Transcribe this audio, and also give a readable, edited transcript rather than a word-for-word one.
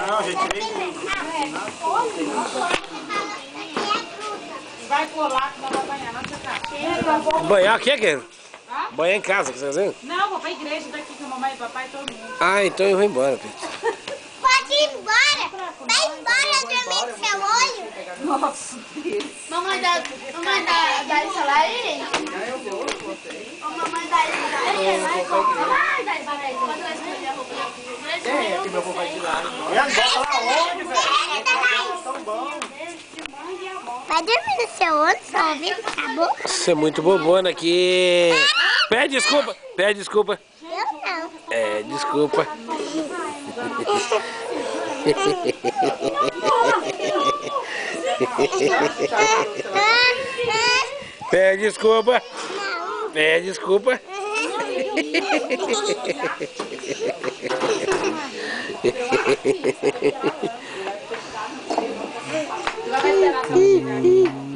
Não, já tirei tudo. Vai colar que nós vamos banhar na sua casa. Banhar o que, Ken? Banhar em casa, o que você tá fazendo? Não, vou pra igreja daqui com a mamãe e papai e todo mundo. Ah, então eu vou embora, Pedro. Pode ir embora. Vai embora também do seu olho. Nossa, Deus. Mamãe dá isso lá aí? Ô, mamãe dá isso lá aí? Vai dar isso lá aí. Quando nós escolher a roupa da igreja, É que meu avô vai de lá. Leandro, bota lá onde, velho? Tão bom. vai dormir no seu olho, só ouvindo, tá bom? Você é muito bobona aqui. Pede desculpa, pede desculpa. Eu não. É, desculpa. Pede desculpa. Pede desculpa. Ela vai esperar até eu chegar.